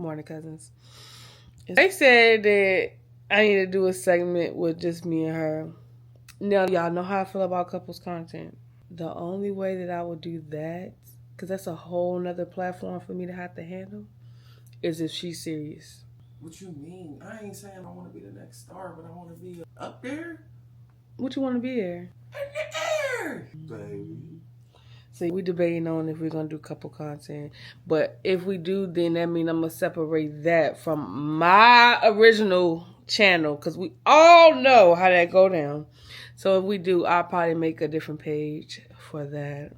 Morning Cousins. They said that I need to do a segment with just me and her. Now, y'all know how I feel about couples content. The only way that I would do that, because that's a whole nother platform for me to have to handle, is if she's serious. What you mean? I ain't saying I want to be the next star, but I want to be up there. What you want to be there? In the air, baby. See, we debating on if we're going to do couple content. But if we do, then that means I'm going to separate that from my original channel. Because we all know how that go down. So if we do, I'll probably make a different page for that.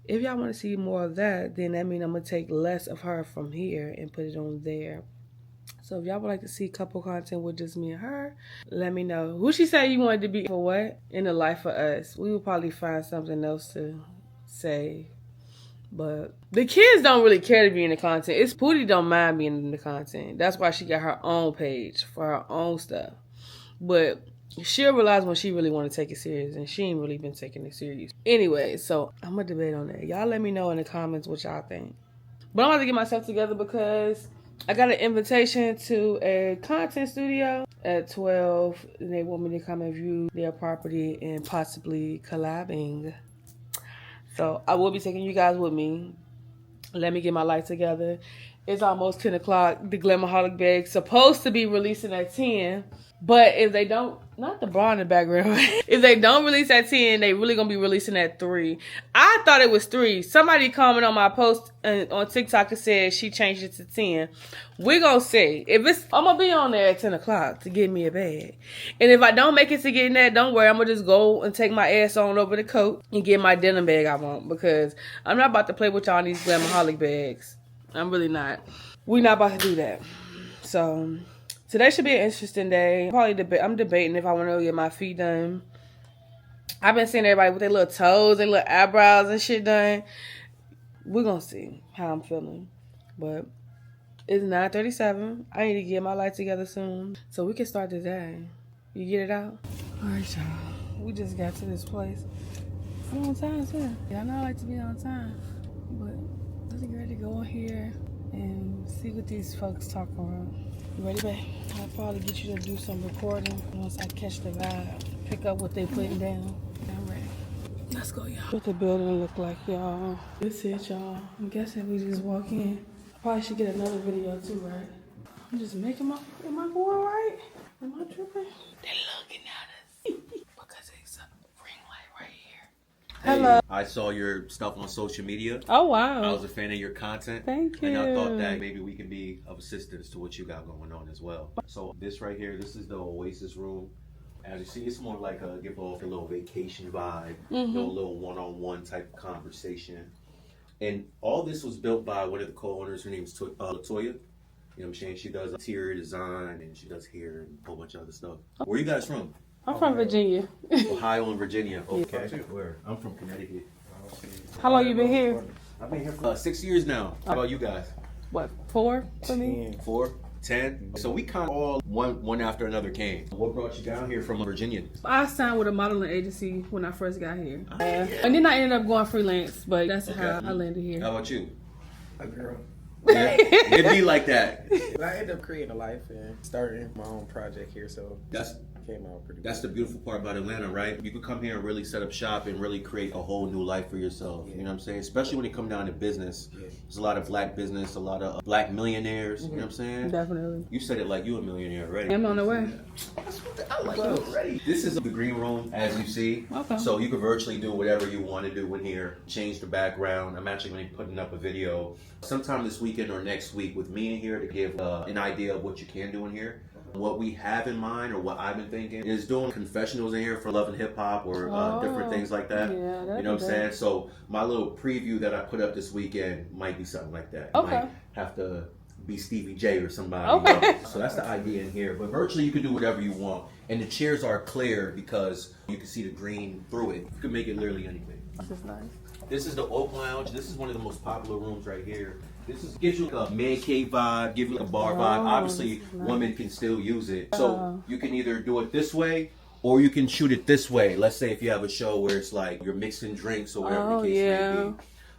If y'all want to see more of that, then that means I'm going to take less of her from here and put it on there. So if y'all would like to see couple content with just me and her, let me know. Who she said you wanted to be for what? In the life of us. We will probably find something else to say. But the kids don't really care to be in the content. It's Pootie don't mind being in the content. That's why she got her own page for her own stuff. But she'll realize when she really want to take it serious, and she ain't really been taking it serious. Anyway, so I'm going to debate on that. Y'all let me know in the comments what y'all think. But I'm about to get myself together because I got an invitation to a content studio at 12. And they want me to come and view their property and possibly collabing. So I will be taking you guys with me. Let me get my life together. It's almost 10 o'clock. The Glamourholic bag supposed to be releasing at 10. But if they don't, not the bra in the background. If they don't release at 10, they really going to be releasing at 3. I thought it was 3. Somebody commented on my post on TikTok and said she changed it to 10. We're going to see. If it's, I'm going to be on there at 10 o'clock to get me a bag. And if I don't make it to getting that, don't worry. I'm going to just go and take my ass on over the coat and get my denim bag I want. Because I'm not about to play with y'all in these Glamourholic bags. I'm really not. We're not about to do that. So today should be an interesting day. I'm debating if I want to get my feet done. I've been seeing everybody with their little toes, their little eyebrows and shit done. We're going to see how I'm feeling. But it's 9:37. I need to get my life together soon so we can start the day. You get it out? All right, y'all. We just got to this place. I'm on time, too. Y'all know I like to be on time. But let's get ready to go in here and see what these folks talking about. You ready, babe? I'll probably get you to do some recording once I catch the vibe. Pick up what they putting down. I'm ready. Let's go, y'all. What the building look like, y'all. This it, y'all. I'm guessing we just walk in. I probably should get another video too, right? I'm just making my, am I going right? Am I tripping? They're looking at us. Because it's a ring light right here. Hello. Hey, I saw your stuff on social media. Oh, wow. I was a fan of your content. Thank you. And I thought that maybe we can be of assistance to what you got going on as well. So this right here, this is the Oasis room. As you see, it's more like give off a little vacation vibe, a little one-on-one type of conversation. And all this was built by one of the co-owners. Her name is Latoya. You know what I'm saying? She does interior design and she does hair and a whole bunch of other stuff. Where are you guys from? I'm from Virginia. Ohio and Virginia. Okay. Where? I'm from Connecticut. How long you been here? I've been here for 6 years now. How about you guys? What, 4 for me? 4, 10. So we kind of all one after another came. What brought you down here from Virginia? I signed with a modeling agency when I first got here. And then I ended up going freelance, but that's how I landed here. How about you? A girl. Yeah, it'd be like that. I ended up creating a life and starting my own project here, so That's came out pretty That's good. the beautiful part about Atlanta, right? You can come here and really set up shop and really create a whole new life for yourself. Yeah. You know what I'm saying? Especially when it comes down to business. Yeah. There's a lot of black business, a lot of black millionaires. You know what I'm saying? Definitely. You said it like you a millionaire already. I'm on the way. I like you already. This is the green room, as you see. Okay. So you can virtually do whatever you want to do in here. Change the background. I'm actually going to be putting up a video sometime this weekend or next week with me in here to give an idea of what you can do in here. What we have in mind, or what I've been thinking, is doing confessionals in here for love and hip hop, or different things like that. Yeah, you know what I'm saying? So my little preview that I put up this weekend might be something like that. Okay. Might have to be Stevie J or somebody. Okay. You know? So that's the idea in here. But virtually you can do whatever you want. And the chairs are clear because you can see the green through it. You can make it literally anything. This is nice. This is the Oak Lounge. This is one of the most popular rooms right here. This gives you a man cave vibe, gives you a bar vibe. Obviously, women can still use it. So you can either do it this way, or you can shoot it this way. Let's say if you have a show where it's like you're mixing drinks or whatever the case may be.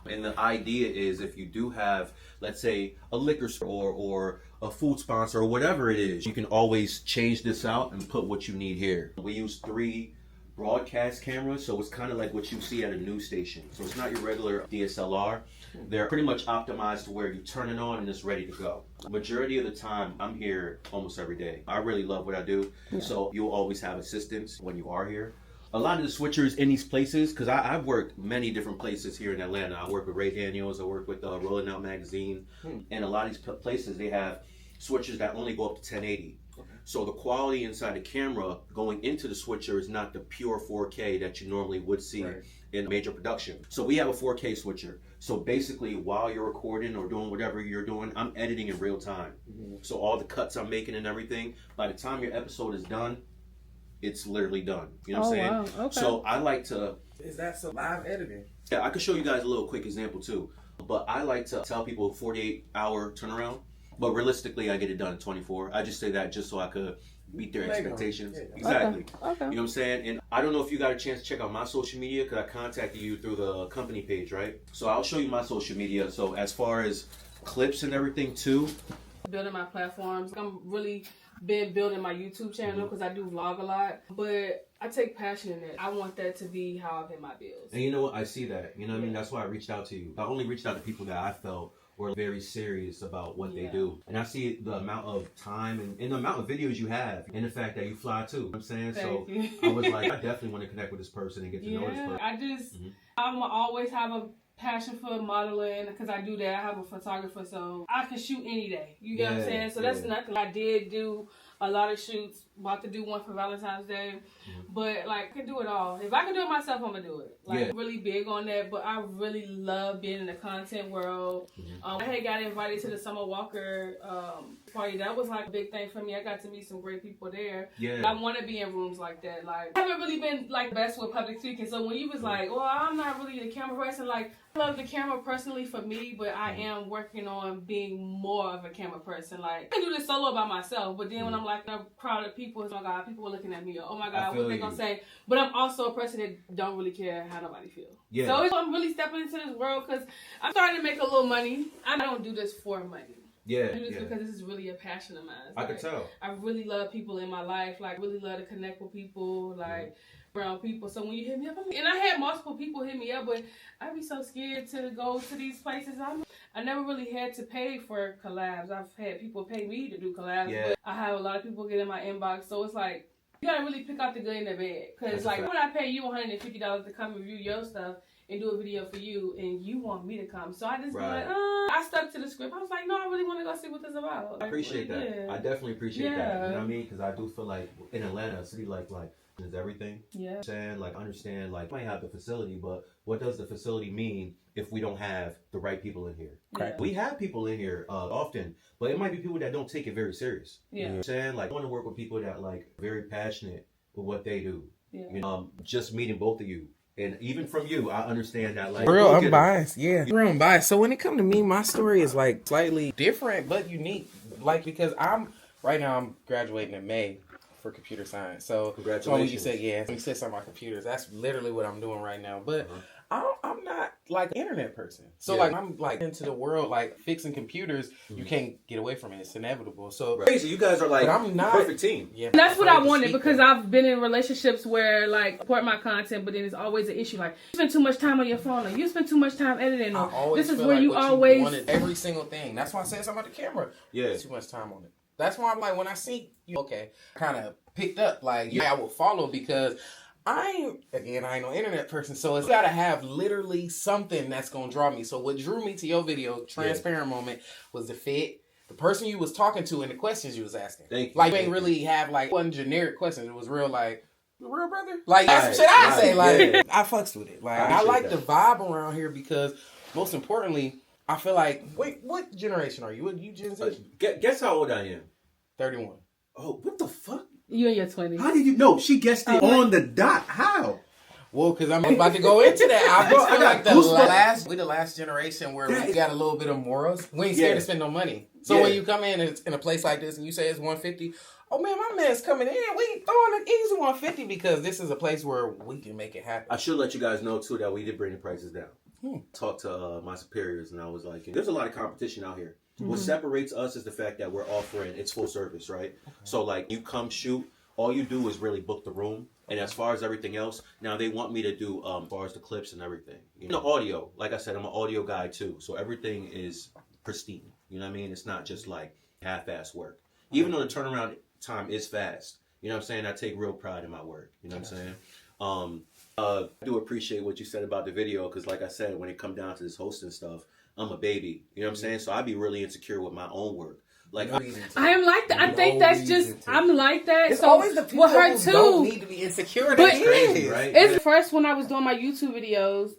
And the idea is if you do have, let's say, a liquor store or a food sponsor or whatever it is, you can always change this out and put what you need here. We use 3 broadcast cameras, so it's kind of like what you see at a news station. So it's not your regular DSLR. They're pretty much optimized to where you turn it on and it's ready to go. Majority of the time, I'm here almost every day. I really love what I do, so you'll always have assistance when you are here. A lot of the switchers in these places, because I've worked many different places here in Atlanta. I work with Ray Daniels, I work with Rolling Out Magazine, and a lot of these places, they have switchers that only go up to 1080. So the quality inside the camera going into the switcher is not the pure 4K that you normally would see in major production. So we have a 4K switcher. So basically, while you're recording or doing whatever you're doing, I'm editing in real time. So all the cuts I'm making and everything, by the time your episode is done, it's literally done. You know what I'm saying? Wow. Okay. So I like to... Is that some live editing? Yeah, I could show you guys a little quick example too. But I like to tell people 48-hour turnaround. But realistically, I get it done in 24. I just say that just so I could meet their expectations. Yeah. Exactly. Okay. You know what I'm saying? And I don't know if you got a chance to check out my social media because I contacted you through the company page, right? So I'll show you my social media. So as far as clips and everything too. Building my platforms. I'm really been building my YouTube channel because I do vlog a lot. But I take passion in it. I want that to be how I pay my bills. And you know what? I see that. You know what I mean? That's why I reached out to you. I only reached out to people that I felt were very serious about what they do. And I see the amount of time and the amount of videos you have and the fact that you fly too. You know what I'm saying? Thank so you. I was like, I definitely want to connect with this person and get to know this person. I just, I'm always have a passion for modeling because I do that. I have a photographer, so I can shoot any day. You get what I'm saying? So that's nothing. I did do a lot of shoots. About to do one for Valentine's Day. But like, I can do it all. If I can do it myself, I'm gonna do it. Like, really big on that. But I really love being in the content world. I had got invited to the Summer Walker party. That was like a big thing for me. I got to meet some great people there. I want to be in rooms like that. Like, I haven't really been like best with public speaking. So when you was like, well, I'm not really the camera person. Like, I love the camera personally for me, but I am working on being more of a camera person. Like, I can do this solo by myself, but then when I'm like in a crowd of people, oh my God, people are looking at me. Oh my God, what they gonna say? But I'm also a person that don't really care how nobody feels. So I'm really stepping into this world because I'm starting to make a little money. I don't do this for money. I do this because this is really a passion of mine. I can tell. I really love people in my life. Like, really love to connect with people. Like, around people. So when you hit me up, and I had multiple people hit me up, but I'd be so scared to go to these places. I never really had to pay for collabs. I've had people pay me to do collabs, but I have a lot of people get in my inbox. So it's like, you gotta really pick out the good and the bad. Because like, when I pay you $150 to come review your stuff and do a video for you, and you want me to come. So I just be like, I stuck to the script. I was like, no, I really want to go see what this is about. I appreciate that. I definitely appreciate that. You know what I mean? Because I do feel like in Atlanta, a city like is everything. Saying like, understand, like, might have the facility, but what does the facility mean if we don't have the right people in here? We have people in here often, but it might be people that don't take it very serious. You know what I'm saying? Like, I want to work with people that like very passionate with what they do. You know, just meeting both of you. And even from you, I understand that, like, real unbiased, real unbiased. So when it comes to me, my story is like slightly different but unique. Like, because right now I'm graduating in May for computer science. So when you said when you said something about computers, that's literally what I'm doing right now. But I'm not like an internet person. So like, I'm like into the world, like fixing computers. You can't get away from it. It's inevitable. So crazy. You guys are like I'm not, perfect team. And that's what I wanted, because I've been in relationships where like support my content, but then it's always an issue. Like, you spend too much time on your phone, or you spend too much time editing. Or this is where like you always wanted every single thing. That's why I said something about the camera. Too much time on it. That's why I'm like, when I see you, kind of picked up, like, I will follow, because I ain't no internet person, so it's gotta have literally something that's gonna draw me. So what drew me to your video, transparent moment, was the fit, the person you was talking to, and the questions you was asking. Thank you. Like, you ain't really have like one generic question. It was real like, real brother. Like, that's what I say. Like, I fucks with it. Like, I like the vibe around here, because most importantly, I feel like, wait, what generation are you? What, you Gen Z? Guess how old I am. 31. Oh, what the fuck? You in your 20s. How did you know? She guessed it on the dot. How? Well, because I'm about to go into that. I feel like we the last generation where we got a little bit of morals. We ain't scared to spend no money. So when you come in and it's in a place like this and you say it's $150, oh man, my man's coming in. We throwing an easy $150, because this is a place where we can make it happen. I should let you guys know too that we did bring the prices down. talked to my superiors, and I was like, there's a lot of competition out here. What separates us is the fact that we're offering, it's full service, right? So like you come shoot, all you do is really book the room. And as far as everything else, now they want me to do as far as the clips and everything. You know, audio, like I said, I'm an audio guy too. So everything is pristine. You know what I mean? It's not just like half-ass work. Even though the turnaround time is fast. You know what I'm saying? I take real pride in my work. You know what I'm saying? I do appreciate what you said about the video, because like I said, when it come down to this hosting stuff, I'm a baby. You know what I'm saying? So I be really insecure with my own work. Like I am like that. I think that's just I'm like that. It's so always the people with her who too. don't need to be insecure. But That's crazy, right? It's first when I was doing my YouTube videos,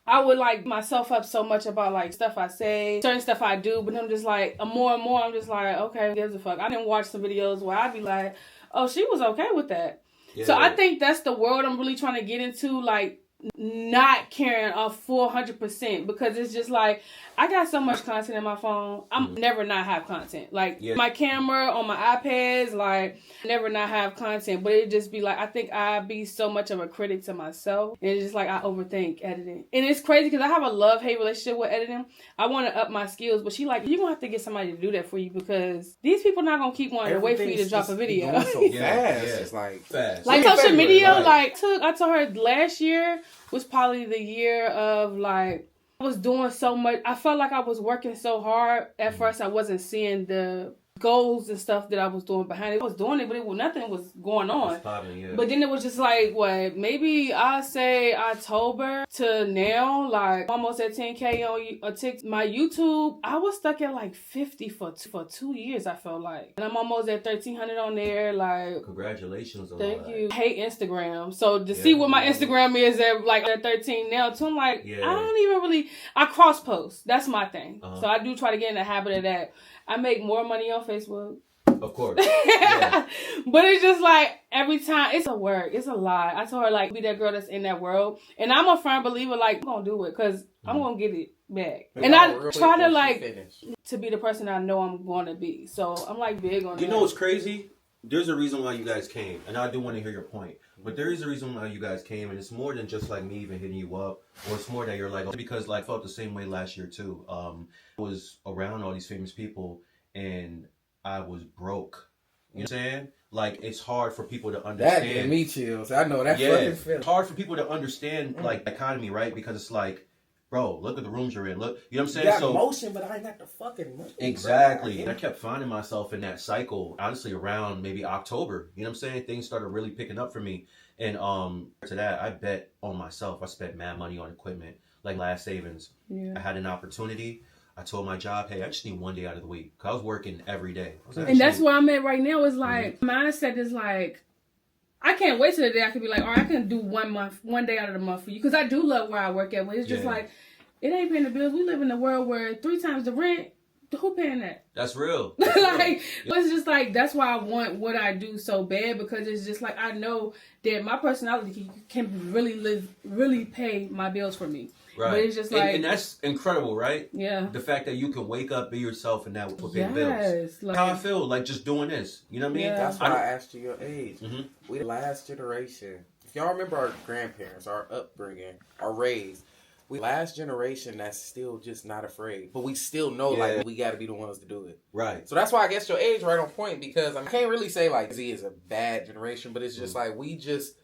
I would like myself up so much about like stuff I say, certain stuff I do, but I'm just like more and more I'm just like, okay, who gives a fuck. I didn't watch some videos where I'd be like, oh, she was okay with that. Yeah. So I think that's the world I'm really trying to get into, like not caring a full 100%, because it's just like I got so much content in my phone. I'm never not have content. Like my camera on my iPads, like never not have content. But it just be like, I think I be so much of a critic to myself. And it's just like I overthink editing. And it's crazy because I have a love-hate relationship with editing. I want to up my skills, but she like, you're going to have to get somebody to do that for you, because these people not going to keep wanting to wait for you to drop a video. So fast. It's like fast. Like social media, I told her last year was probably the year of like, I was doing so much. I felt like I was working so hard. At first, I wasn't seeing the goals and stuff that I was doing behind it. I was doing it, but nothing was going on. But then it was just like, maybe I'll say October to now, like almost at 10K on my YouTube. I was stuck at like 50 for 2 years, I felt like. And I'm almost at 1,300 on there. Like, congratulations on thank that. you. Hate Instagram. So to see what my Instagram is at like at 13 now, too, I'm like, I don't even really, I cross post. That's my thing. So I do try to get in the habit of that. I make more money on Facebook. Of course. Yeah. But it's just like every time, it's a work. It's a lie. I told her, like, be that girl that's in that world. And I'm a firm believer, like, I'm going to do it because I'm going to get it back. And I try to, like, to be the person I know I'm going to be. So I'm, like, big on that. You know what's crazy? There's a reason why you guys came. And I do want to hear your point. But there is a reason why you guys came. And it's more than just, like, me even hitting you up. Or it's more that you're like, because, like, I felt the same way last year, too. I was around all these famous people. And I was broke. You know what I'm saying? Like, it's hard for people to understand. That gave me chills. I know that fucking feeling. It's hard for people to understand, like, the economy, right? Because it's like, bro, look at the rooms you're in. Look, you know what I'm saying? You got motion, but I ain't got the fucking money. Exactly. And I kept finding myself in that cycle, honestly, around maybe October. You know what I'm saying? Things started really picking up for me. And to that, I bet on myself. I spent mad money on equipment, like last savings. Yeah. I had an opportunity. I told my job, hey, I just need 1 day out of the week. Because I was working every day. And that's where I'm at right now. Is like, mindset is like, I can't wait till the day I can be like, all right, I can do 1 day out of the month for you. Because I do love where I work at. But it's just like, it ain't paying the bills. We live in a world where 3 times the rent, who paying that? That's real. Like, it's just like, that's why I want what I do so bad. Because it's just like, I know that my personality can really pay my bills for me. Right. But it's just like... And that's incredible, right? Yeah. The fact that you can wake up, be yourself, and that will pay bills. Like, how I feel, like, just doing this. You know what I mean? Yeah. That's why I asked you your age. We the last generation. If y'all remember our grandparents, our upbringing, our raised, we last generation that's still just not afraid. But we still know, like, we got to be the ones to do it. Right. So that's why I guess your age right on point, because I can't really say, like, Z is a bad generation, but it's just like, we just...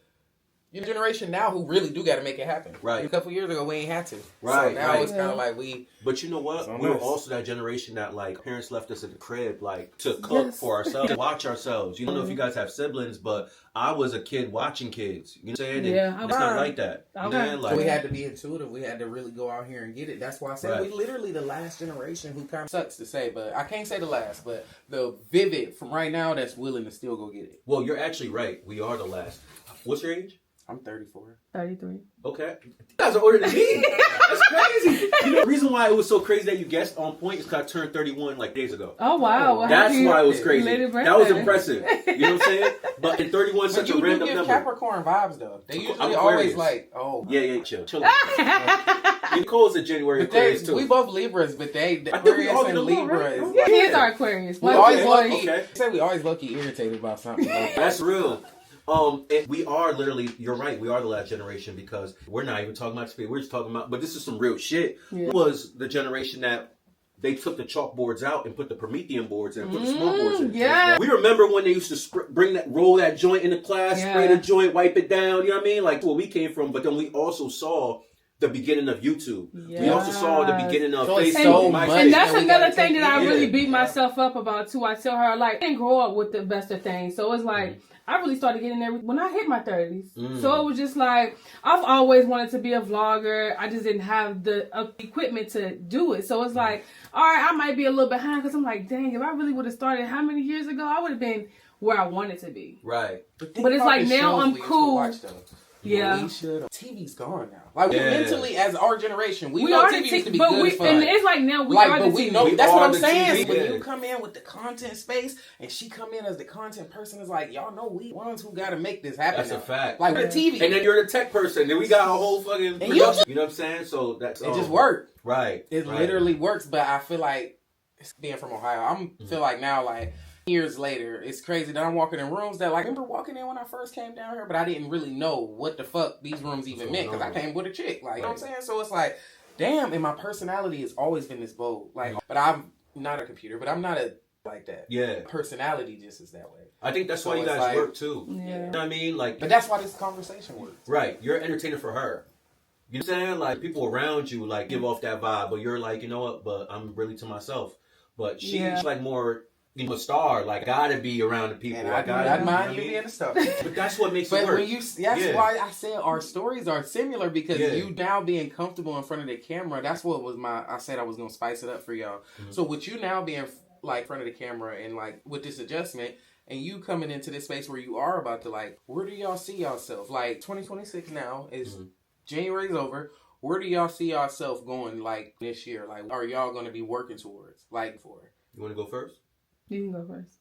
Your generation now who really do got to make it happen. Right. A couple years ago, we ain't had to. Right. So now it's kind of like we... But you know what? We're also that generation that, like, parents left us in the crib, like, to cook for ourselves, to watch ourselves. You don't know if you guys have siblings, but I was a kid watching kids. You know what I'm saying? And it's not like that. You know? Like, so we had to be intuitive. We had to really go out here and get it. That's why I said we literally the last generation who kind of sucks to say, but I can't say the last, but the vivid from right now that's willing to still go get it. Well, you're actually right. We are the last. What's your age? I'm 34. 33. Okay. You guys are older than me. That's crazy. You know, the reason why it was so crazy that you guessed on point is because I turned 31 like days ago. Oh, wow. Well, that's why it was crazy. That was impressive. You know what I'm saying? But in 31 is such a random number. Capricorn vibes, though. They usually always like, Yeah, chill. Nicole's a January Aquarius, too. We both Libras, but Aquarius and Libra. Kids are Aquarius. We always low-key irritated about something. That's real. And we are literally, you're right, we are the last generation because we're not even talking about speed. We're just talking about, but this is some real shit. Yeah. It was the generation that they took the chalkboards out and put the Promethean boards in and put the smart boards in. Yeah. We remember when they used to roll that joint in the class, spray the joint, wipe it down, you know what I mean? Like where we came from, but then we also saw the beginning of YouTube. Yes. We also saw the beginning of Facebook. And that's another thing that I really beat myself up about too. I tell her, like, I didn't grow up with the best of things. So it's like, I really started getting there when I hit my 30s. So it was just like, I've always wanted to be a vlogger. I just didn't have the equipment to do it. So it's like, all right, I might be a little behind because I'm like, dang, if I really would have started how many years ago, I would have been where I wanted to be. Right. But it's like now I'm cool. Yeah, we should. TV's gone now. Like mentally, as our generation, we know TV used to be good as fun. And it's like now we are the TV. Know, that's what I'm saying. When you come in with the content space, and she come in as the content person, is like, y'all know we ones who got to make this happen. That's a fact. Like the TV, and then you're the tech person. Then we got a whole fucking production. You know what I'm saying? So that's it. Just worked. Right. It literally works. But I feel like being from Ohio, feel like now like. Years later, it's crazy that I'm walking in rooms that, like, I remember walking in when I first came down here, but I didn't really know what the fuck these rooms even meant because I came with a chick, like, you know what I'm saying? So it's like, damn, and my personality has always been this bold, like, but I'm not a computer, but I'm not a like that. Yeah, personality just is that way. I think that's why you guys work too. Yeah, you know what I mean, like, but that's why this conversation works. Right, you're an entertainer for her. You know what I'm saying? Like people around you, like give off that vibe, but you're like, you know what? But I'm really to myself. But she's like more. You know, a star, like, gotta be around the people. And I mind you being a star. But that's what makes it work. That's why I said our stories are similar because you now being comfortable in front of the camera, that's what was I said I was gonna spice it up for y'all. So with you now being like in front of the camera and like with this adjustment and you coming into this space where you are about to like, where do y'all see yourself? Like 2026 now is January's over. Where do y'all see yourself going like this year? Like, are y'all gonna be working towards like for? You wanna go first? You can go first.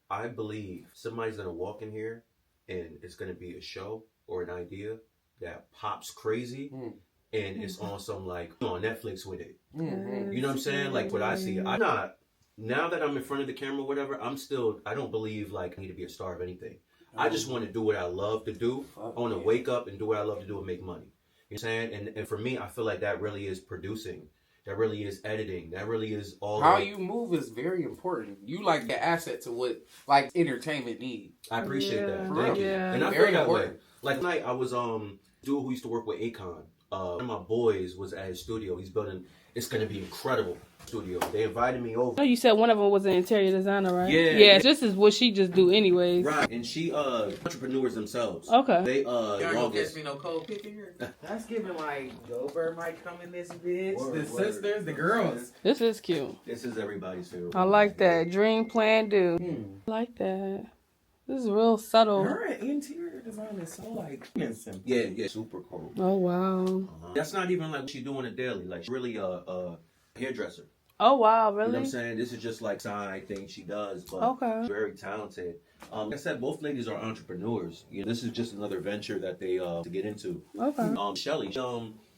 I believe somebody's going to walk in here and it's going to be a show or an idea that pops crazy and it's on some like on Netflix with it. You know what I'm saying? Like what I see. I'm not, now that I'm in front of the camera or whatever, I don't believe like I need to be a star of anything. I just want to do what I love to do. I want to wake up and do what I love to do and make money. You know what I'm saying? And for me, I feel like that really is producing. That really is editing. That really is all. How you move is very important. You like the asset to what like entertainment needs. I appreciate that. Thank you. And I feel that way. Like tonight, I was dude who used to work with Akon. One of my boys was at his studio. He's building. It's gonna be incredible studio. They invited me over. Oh, you said one of them was an interior designer, right? Yeah. Yeah. This is what she just do anyways. Right. And she entrepreneurs themselves. Okay. They y'all don't get me no cold pick in here. That's giving like Goldberg might come in this bitch. Sisters, the girls. This is cute. This is everybody's favorite. I like that. Dream plan do. I like that. This is real subtle. Her interior design is so like innocent. Yeah, super cool. Oh wow. That's not even like what she do on a daily. Like she's really a hairdresser. Oh wow, really? You know what I'm saying? This is just like side thing she does, but she's very talented. Like I said, both ladies are entrepreneurs. You know, this is just another venture that they to get into. Okay. Shelly,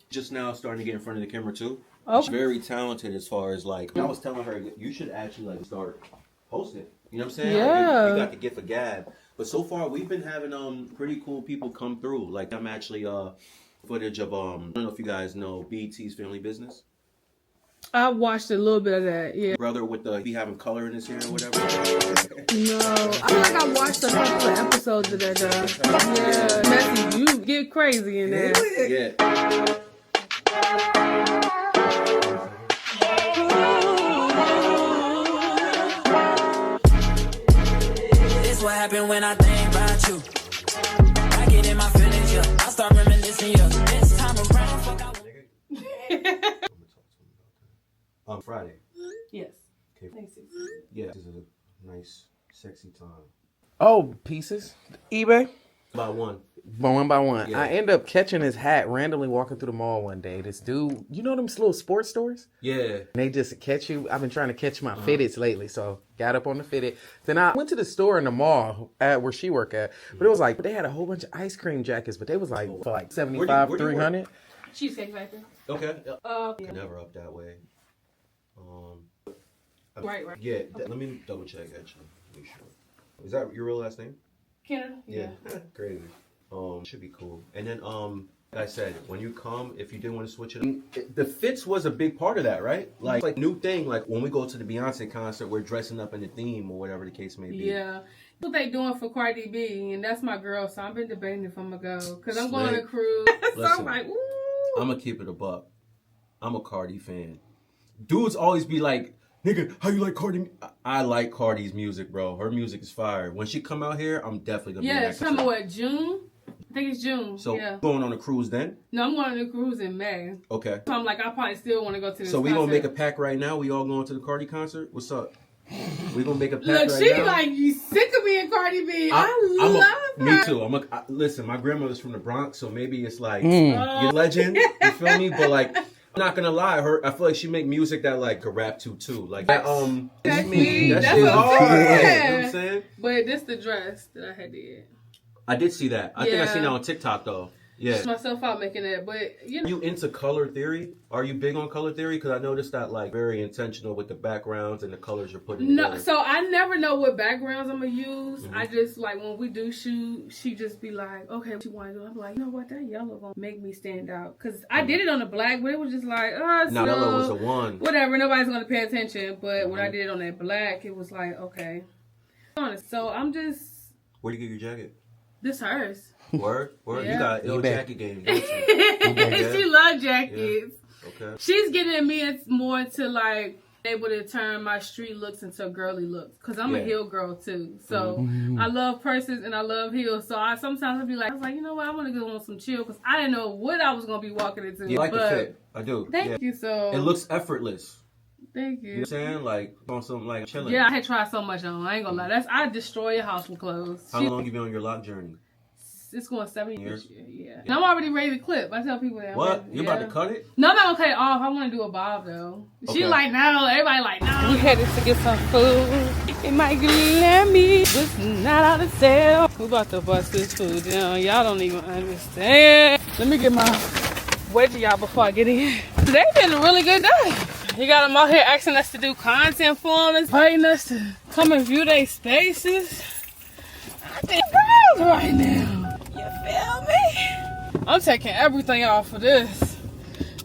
just now starting to get in front of the camera too. Okay. She's very talented as far as like I was telling her you should actually like start posting. You know what I'm saying? Yeah. Like, you got the gift of gab. But so far we've been having pretty cool people come through. Like I'm actually footage of I don't know if you guys know BET's Family Business. I watched a little bit of that, yeah. Brother with the, he having color in his hair or whatever. No, I feel like I watched a couple of episodes of that, Yeah, Messy, you get crazy in there. Yeah. This what happened when I think about you. I get in my feelings, yeah. I start reminiscing, yeah. This time around, fuck out. Friday. Yes. Okay. Yeah, this is a nice, sexy time. Oh, pieces. eBay. By one. One by one. Yeah. I end up catching his hat randomly walking through the mall one day. This dude, you know them little sports stores? Yeah. And they just catch you. I've been trying to catch my fitteds lately, so got up on the fitted. Then I went to the store in the mall at where she worked at, but it was like they had a whole bunch of ice cream jackets, but they was like for like $75, $300. Cheesecake Factory. Okay. Never up that way. Right. Yeah, let me double check actually. Make sure. Is that your real last name? Canada? Yeah. Crazy. Should be cool. And then, like I said, when you come, if you didn't want to switch it, the fits was a big part of that, right? Like new thing, like when we go to the Beyonce concert, we're dressing up in the theme or whatever the case may be. Yeah. What they doing for Cardi B, and that's my girl, so I've been debating if I'm gonna go. Because I'm going to cruise. So Listen, I'm like, ooh. I'm gonna keep it a buck. I'm a Cardi fan. Dudes always be like, nigga, how you like Cardi? I like Cardi's music, bro. Her music is fire. When she come out here, I'm definitely gonna be in that it's coming, what, June? I think it's June. So going on a cruise then? No, I'm going on a cruise in May. Okay. So I'm like, I probably still want to go to this So we concert. gonna make a pact right now? We all going to the Cardi concert? What's up? We gonna make a pact Look, right she now? like, you sick of being Cardi B. I love her. Me too. Listen, my grandmother's from the Bronx, so maybe it's like you're legend. You feel me? But like, I'm not gonna lie, I feel like she make music that like could rap to too. Like that That's shit what hard. I'm You know what I'm saying. saying? But this the dress that I had did. I did see that. I think I seen that on TikTok though. Yeah. Just myself out making that, but you know. Are you into color theory? Are you big on color theory? Because I noticed that like very intentional with the backgrounds and the colors you're putting together. So I never know what backgrounds I'm gonna use. Mm-hmm. I just like when we do shoot, she just be like, okay, what you want to do? I'm like, you know what, that yellow gonna make me stand out. Cause I did it on the black, but it was just like, no, yellow was the one. Whatever, nobody's gonna pay attention. But when I did it on that black, it was like, okay. So I'm just. Where do you get your jacket? This hers. Word? Yeah. You got an ill jacket game, don't you? She loves jackets. Yeah. Okay. She's getting me more to like able to turn my street looks into girly looks. Cause I'm a heel girl too. So I love purses and I love heels. So sometimes I'll be like, you know what? I want to go on some chill. Cause I didn't know what I was going to be walking into. You like the fit. I do. Thank you. So it looks effortless. Thank you. You know what I'm saying? Like on something like chilling. Yeah, I had tried so much on. I ain't gonna lie. I destroy your house with clothes. How long you been on your lock journey? It's going 7 years. Yeah. And I'm already ready to clip. I tell people that. What? You about to cut it? No, I'm not gonna cut it off. I want to do a bob though. She like, no. Everybody like, no. We headed to get some food. It might let me. It's not out of sale. We about to bust this food down. Y'all don't even understand. Let me get my wedgie y'all before I get in. They've been a really good day. You got them out here asking us to do content for them, inviting us to come and view their spaces. I think girls right now. You feel me? I'm taking everything off of this.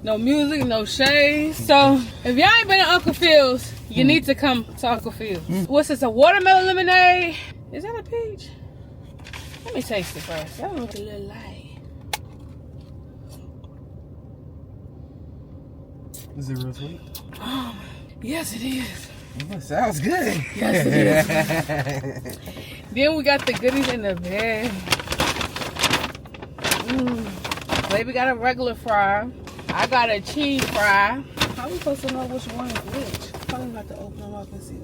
No music, no shades. So if y'all ain't been to Uncle Phil's, you need to come to Uncle Phil's. What's this, a watermelon lemonade? Is that a peach? Let me taste it first. That looks a little light. Is it real sweet? Yes, it is. That sounds good. Yes, it is. Then we got the goodies in the bag. Baby got a regular fry. I got a cheese fry. How we supposed to know which one is which? Probably have to open them up and see,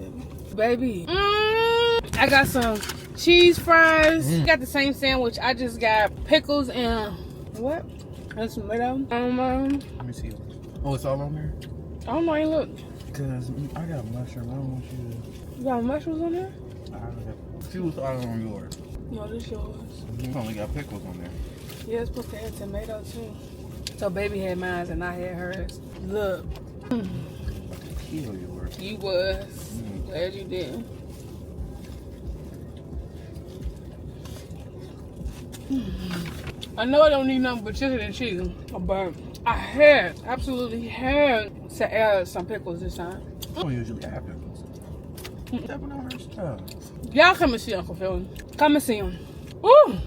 baby. I got some cheese fries. Got the same sandwich. I just got pickles and what? And some tomato. Let me see. Oh, it's all on there? I don't know. You look. Because I got mushroom. I don't want you You got mushrooms on there? to. See what's all on yours. No, this yours. You only got pickles on there. Yeah, it's supposed to have tomato too. So baby had mine and I had hers. Look. Kill yours. You was. Glad you didn't. I know I don't need nothing but chicken and cheese, but I absolutely had to add some pickles this time. I don't usually have pickles. Stepping on her stuff. Y'all come and see Uncle Phil. Come and see him. Woo!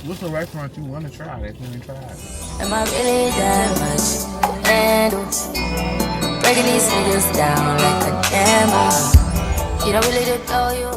What's the restaurant you want to try that you ain't tried? Am I really that much to handle? Breaking these niggas down like a camel. You don't really know you.